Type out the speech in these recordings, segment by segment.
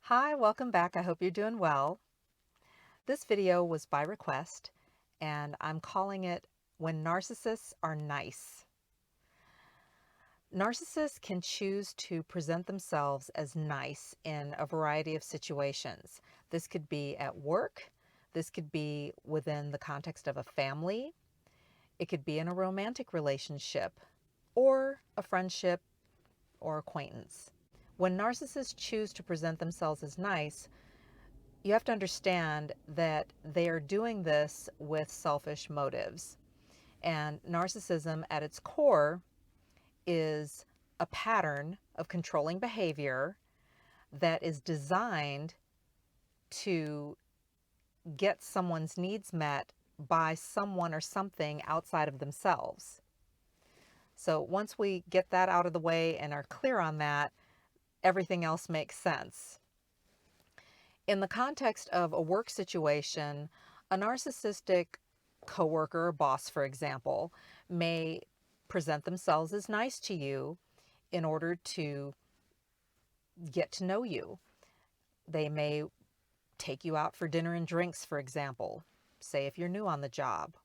Hi, welcome back. I hope you're doing well. This video was by request, and I'm calling it When Narcissists Are Nice. Narcissists can choose to present themselves as nice in a variety of situations. This could be at work, this could be within the context of a family, it could be in a romantic relationship, or a friendship or acquaintance. When narcissists choose to present themselves as nice, you have to understand that they are doing this with selfish motives. And narcissism at its core is a pattern of controlling behavior that is designed to get someone's needs met by someone or something outside of themselves. So once we get that out of the way and are clear on that, everything else makes sense. In the context of a work situation, a narcissistic coworker or boss, for example, may present themselves as nice to you in order to get to know you. They may take you out for dinner and drinks, for example, say if you're new on the job,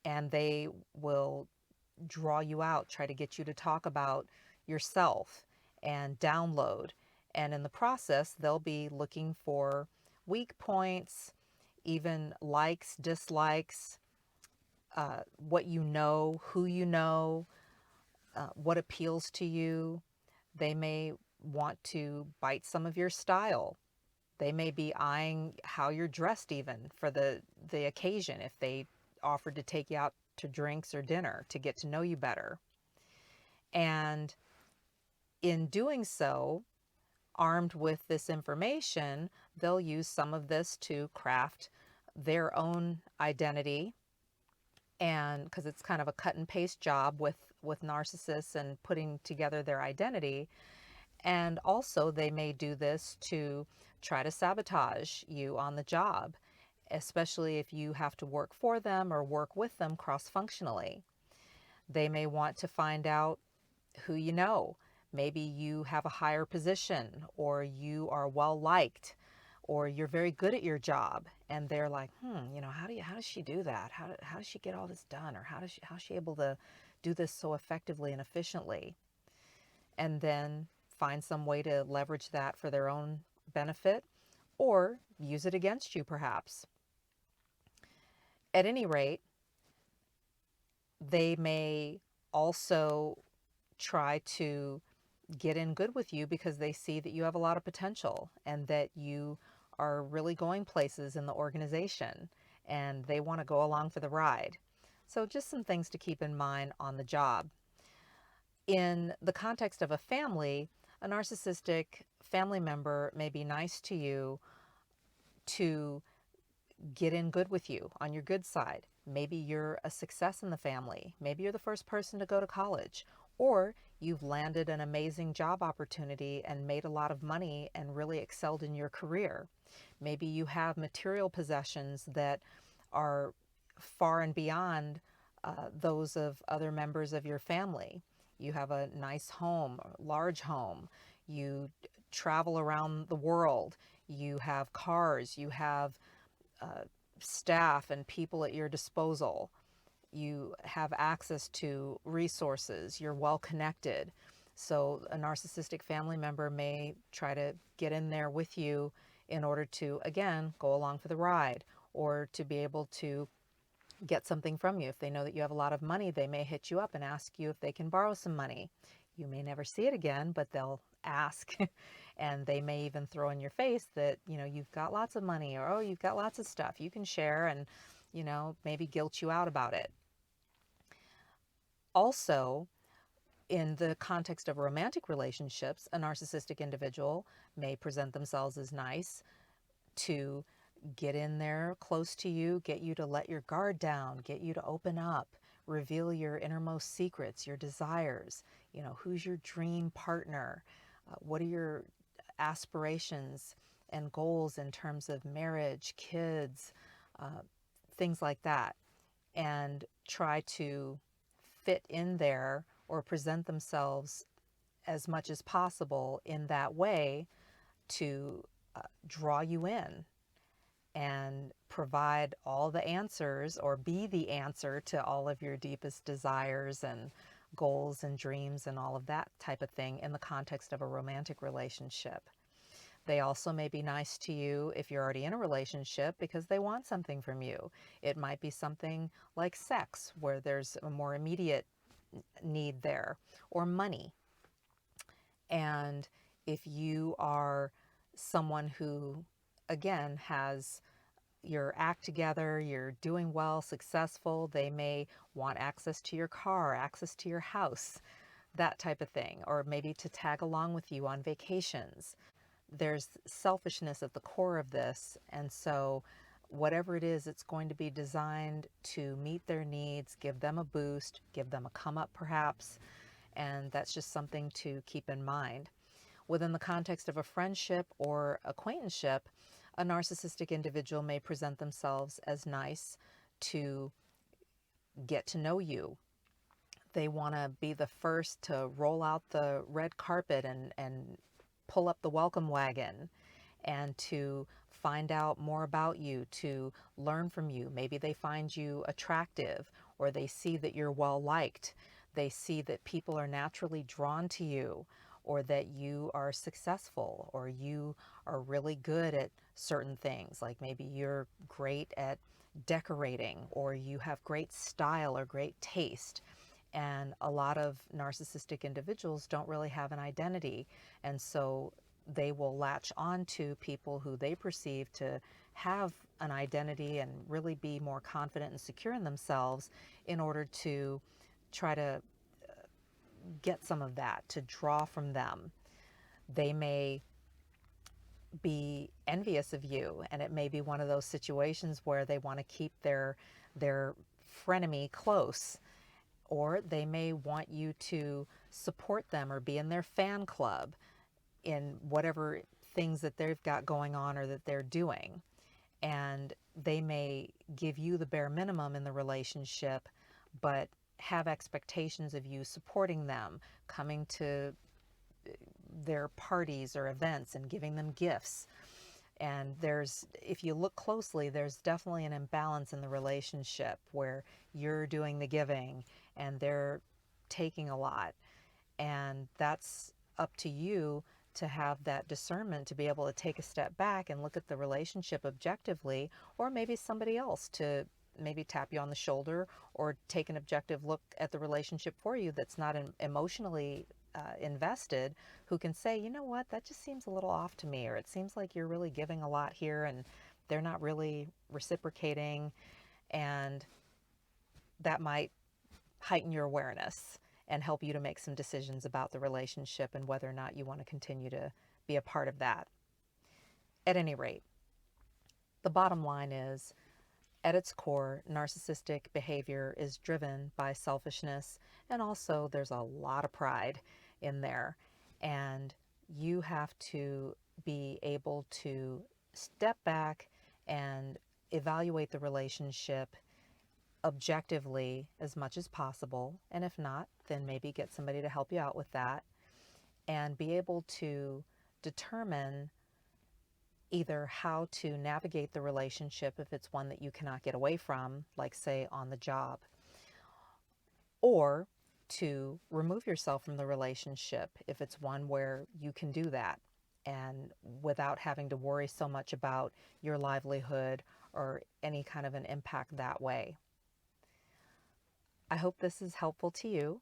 and they will draw you out, try to get you to talk about yourself and download. And in the process, they'll be looking for weak points, even likes, dislikes, what you know, who you know, what appeals to you. They may want to bite some of your style. They may be eyeing how you're dressed even for the occasion if they offered to take you out to drinks or dinner to get to know you better. And in doing so, armed with this information, they'll use some of this to craft their own identity. And because it's kind of a cut and paste job with narcissists and putting together their identity. And also they may do this to try to sabotage you on the job, especially if you have to work for them or work with them cross-functionally. They may want to find out who you know. Maybe you have a higher position, or you are well liked, or you're very good at your job, and they're like, how does she do that? How does she get all this done? Or how's she able to do this so effectively and efficiently? And then find some way to leverage that for their own benefit, or use it against you perhaps. At any rate, they may also try to get in good with you because they see that you have a lot of potential and that you are really going places in the organization, and they want to go along for the ride. So just some things to keep in mind on the job. In the context of a family, a narcissistic family member may be nice to you to get in good with you on your good side. Maybe you're a success in the family. Maybe you're the first person to go to college, or you've landed an amazing job opportunity and made a lot of money and really excelled in your career. Maybe you have material possessions that are far and beyond those of other members of your family. You have a nice home, a large home. You travel around the world. You have cars. You have uh, staff and people at your disposal. You have access to resources. You're well connected. So a narcissistic family member may try to get in there with you in order to, again, go along for the ride, or to be able to get something from you. If they know that you have a lot of money, they may hit you up and ask you if they can borrow some money. You may never see it again, but they'll ask. And they may even throw in your face that, you've got lots of money, or, oh, you've got lots of stuff you can share, and, maybe guilt you out about it. Also, in the context of romantic relationships, a narcissistic individual may present themselves as nice to get in there close to you, get you to let your guard down, get you to open up, reveal your innermost secrets, your desires. Who's your dream partner? What are your aspirations and goals in terms of marriage, kids, things like that, and try to fit in there or present themselves as much as possible in that way to draw you in and provide all the answers or be the answer to all of your deepest desires and goals and dreams and all of that type of thing in the context of a romantic relationship. They also may be nice to you if you're already in a relationship because they want something from you. It might be something like sex, where there's a more immediate need there, or money. And if you are someone who, again, has your act together, you're doing well, successful, they may want access to your car, access to your house, that type of thing, or maybe to tag along with you on vacations. There's selfishness at the core of this, and so whatever it is, it's going to be designed to meet their needs, give them a boost, give them a come up perhaps, and that's just something to keep in mind. Within the context of a friendship or acquaintanceship, a narcissistic individual may present themselves as nice to get to know you. They want to be the first to roll out the red carpet and pull up the welcome wagon and to find out more about you, to learn from you. Maybe they find you attractive, or they see that you're well liked. They see that people are naturally drawn to you, or that you are successful, or you are really good at certain things. Like maybe you're great at decorating, or you have great style or great taste. And a lot of narcissistic individuals don't really have an identity. And so they will latch on to people who they perceive to have an identity and really be more confident and secure in themselves in order to try to get some of that, to draw from them. They may be envious of you, and it may be one of those situations where they want to keep their frenemy close, or they may want you to support them or be in their fan club in whatever things that they've got going on or that they're doing. And they may give you the bare minimum in the relationship, but have expectations of you supporting them, coming to their parties or events and giving them gifts. And if you look closely, there's definitely an imbalance in the relationship where you're doing the giving and they're taking a lot. And that's up to you to have that discernment to be able to take a step back and look at the relationship objectively, or maybe somebody else to maybe tap you on the shoulder or take an objective look at the relationship for you that's not emotionally invested, who can say, you know what, that just seems a little off to me, or it seems like you're really giving a lot here and they're not really reciprocating, and that might heighten your awareness and help you to make some decisions about the relationship and whether or not you want to continue to be a part of that. At any rate, the bottom line is, at its core, narcissistic behavior is driven by selfishness, and also there's a lot of pride in there. And you have to be able to step back and evaluate the relationship objectively as much as possible. And if not, then maybe get somebody to help you out with that, and be able to determine either how to navigate the relationship if it's one that you cannot get away from, like say on the job, or to remove yourself from the relationship if it's one where you can do that and without having to worry so much about your livelihood or any kind of an impact that way. I hope this is helpful to you.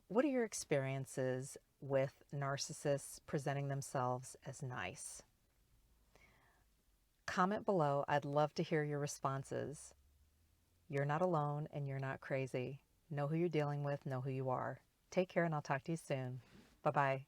What are your experiences with narcissists presenting themselves as nice? Comment below. I'd love to hear your responses. You're not alone and you're not crazy. Know who you're dealing with, know who you are. Take care, and I'll talk to you soon. Bye-bye.